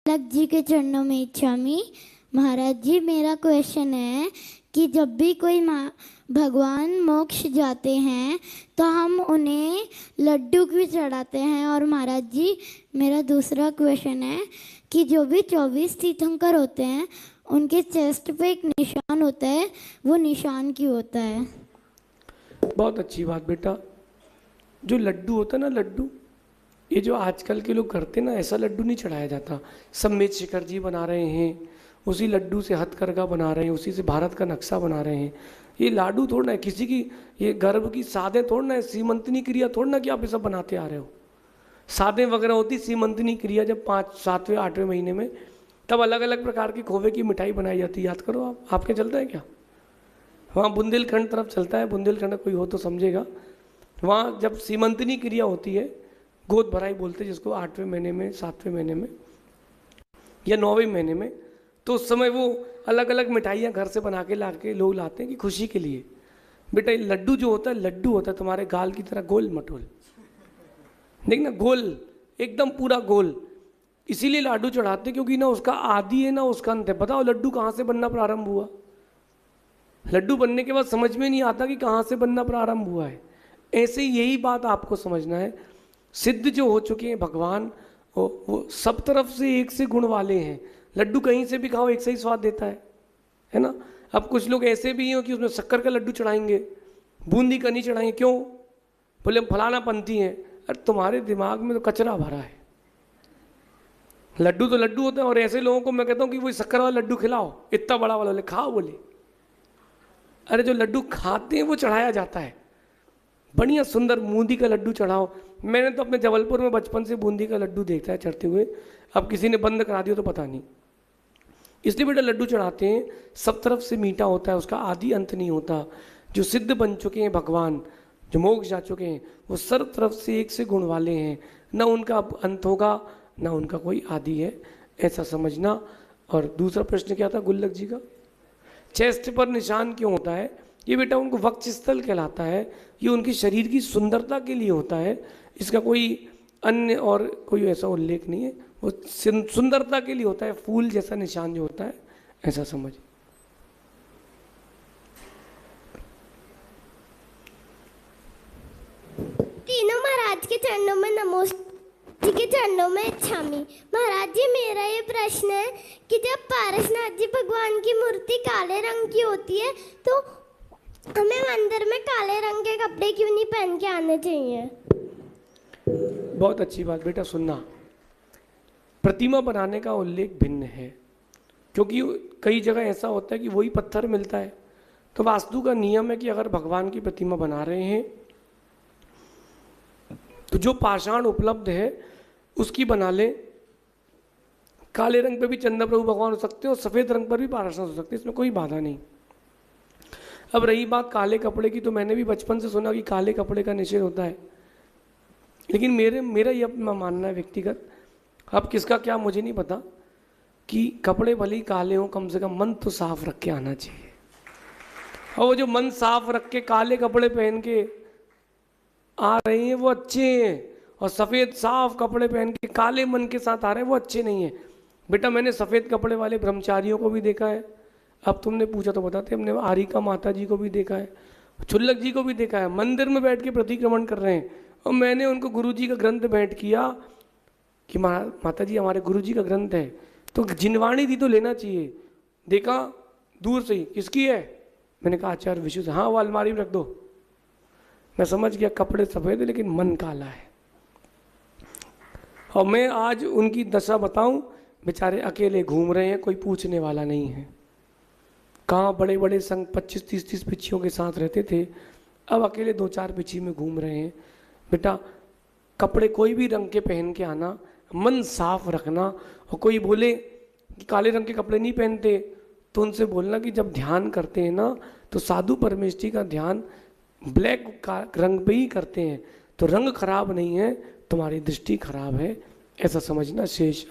लग जी के चरणों में इच्छामी। महाराज जी, मेरा क्वेश्चन है कि जब भी कोई भगवान मोक्ष जाते हैं तो हम उन्हें लड्डू क्यों चढ़ाते हैं। और महाराज जी, मेरा दूसरा क्वेश्चन है कि जो भी 24 तीर्थंकर होते हैं उनके चेस्ट पे एक निशान होता है, वो निशान क्यों होता है। बहुत अच्छी बात बेटा। जो लड्डू होता है ना, लड्डू, ये जो आजकल के लोग करते हैं ना, ऐसा लड्डू नहीं चढ़ाया जाता। सम्मेद शिखर जी बना रहे हैं, उसी लड्डू से हथकरघा बना रहे हैं, उसी से भारत का नक्शा बना रहे हैं। ये लाडू थोड़ा है किसी की, ये गर्भ की साधे थोड़ा है, सीमंतनी क्रिया थोड़ा कि आप ये सब बनाते आ रहे हो। साधे वगैरह होती सीमंतनी क्रिया जब 5, 7वें 8वें महीने में, तब अलग अलग प्रकार की खोवे की मिठाई बनाई जाती है। याद करो आप, आपके चलता है क्या? वहाँ बुंदेलखंड तरफ चलता है, बुंदेलखंड कोई हो तो समझेगा। वहाँ जब सीमंतनी क्रिया होती है, गोद भराई बोलते हैं जिसको, 8वें महीने में, 7वें महीने में या 9वें महीने में, तो उस समय वो अलग अलग मिठाइयाँ घर से बना के ला के लोग लाते हैं कि खुशी के लिए। बेटा लड्डू जो होता है, लड्डू होता है तुम्हारे गाल की तरह गोल मटोल, देखना गोल, एकदम पूरा गोल। इसीलिए लाडू चढ़ाते हैं क्योंकि ना उसका आदि है ना उसका अंत है। बताओ लड्डू कहाँ से बनना प्रारंभ हुआ? लड्डू बनने के बाद समझ में नहीं आता कि कहाँ से बनना प्रारंभ हुआ है। ऐसे यही बात आपको समझना है। सिद्ध जो हो चुके हैं भगवान, वो सब तरफ से एक से गुण वाले हैं। लड्डू कहीं से भी खाओ एक से ही स्वाद देता है ना। अब कुछ लोग ऐसे भी हैं कि उसमें शक्कर का लड्डू चढ़ाएंगे, बूंदी का नहीं चढ़ाएंगे। क्यों? बोले हम फलाना पंथी हैं। अरे तुम्हारे दिमाग में तो कचरा भरा है। लड्डू तो लड्डू होता है, और ऐसे लोगों को मैं कहता हूँ कि वही शक्कर वाला लड्डू खिलाओ, इतना बड़ा वाला, बोले खाओ, बोले अरे जो लड्डू खाते हैं वो चढ़ाया जाता है। बढ़िया सुंदर बूंदी का लड्डू चढ़ाओ। मैंने तो अपने जबलपुर में बचपन से बूंदी का लड्डू देखता है चढ़ते हुए। अब किसी ने बंद करा दिया तो पता नहीं। इसलिए बेटा लड्डू चढ़ाते हैं, सब तरफ से मीठा होता है, उसका आदि अंत नहीं होता। जो सिद्ध बन चुके हैं भगवान, जो मोक्ष जा चुके हैं, वो सर्व तरफ से एक से गुण वाले हैं। न उनका अंत होगा, न उनका कोई आदि है, ऐसा समझना। और दूसरा प्रश्न क्या था गुल्लक जी का? चेस्ट पर निशान क्यों होता है? ये बेटा उनको वक्षस्थल कहलाता है। ये उनकी शरीर की सुंदरता के लिए होता है। इसका कोई अन्य और कोई ऐसा उल्लेख नहीं है। वो सुंदरता के लिए होता है, फूल जैसा निशान जो होता है, ऐसा समझ। तीनों महाराज के चरणों में नमोस्तुते जी के चरणों में इच्छामी। महाराज जी, मेरा ये प्रश्न है कि जब पारसनाथ जी भगवान की मूर्ति काले रंग की होती है तो हमें मंदिर में काले रंग के कपड़े क्यों नहीं पहन के आने चाहिए? बहुत अच्छी बात बेटा, सुनना। प्रतिमा बनाने का उल्लेख भिन्न है, क्योंकि कई जगह ऐसा होता है कि वही पत्थर मिलता है। तो वास्तु का नियम है कि अगर भगवान की प्रतिमा बना रहे हैं तो जो पाषाण उपलब्ध है उसकी बना ले। काले रंग पे भी चंद्र प्रभु भगवान हो सकते हैं और सफ़ेद रंग पर भी पाषाण हो सकते हैं, इसमें कोई बाधा नहीं। अब रही बात काले कपड़े की, तो मैंने भी बचपन से सुना कि काले कपड़े का निषेध होता है। लेकिन मेरा यह मानना है व्यक्तिगत, अब किसका क्या मुझे नहीं पता, कि कपड़े भले ही काले हों, कम से कम मन तो साफ रख के आना चाहिए। और वो जो मन साफ रख के काले कपड़े पहन के आ रहे हैं वो अच्छे हैं, और सफ़ेद साफ कपड़े पहन के काले मन के साथ आ रहे हैं वो अच्छे नहीं हैं। बेटा मैंने सफ़ेद कपड़े वाले ब्रह्मचारियों को भी देखा है। अब तुमने पूछा तो बताते, हमने आरिका माता जी को भी देखा है, छुल्लक जी को भी देखा है, मंदिर में बैठ के प्रतिक्रमण कर रहे हैं। और मैंने उनको गुरु जी का ग्रंथ भेंट किया कि माता जी हमारे गुरु जी का ग्रंथ है, तो जिनवाणी दी तो लेना चाहिए। देखा दूर से ही, किसकी है? मैंने कहा आचार्य विशु से। हाँ वो अलमारी में रख दो। मैं समझ गया कपड़े सफ़ेद है लेकिन मन काला है। और मैं आज उनकी दशा बताऊं, बेचारे अकेले घूम रहे हैं, कोई पूछने वाला नहीं है। कहाँ बड़े बड़े संग 25, 30, 30 पिछियों के साथ रहते थे, अब अकेले 2-4 पिछी में घूम रहे हैं। बेटा कपड़े कोई भी रंग के पहन के आना, मन साफ रखना। और कोई बोले कि काले रंग के कपड़े नहीं पहनते, तो उनसे बोलना कि जब ध्यान करते हैं ना, तो साधु परमेष्ठी का ध्यान ब्लैक रंग पे ही करते हैं। तो रंग खराब नहीं है, तुम्हारी दृष्टि खराब है, ऐसा समझना। शेष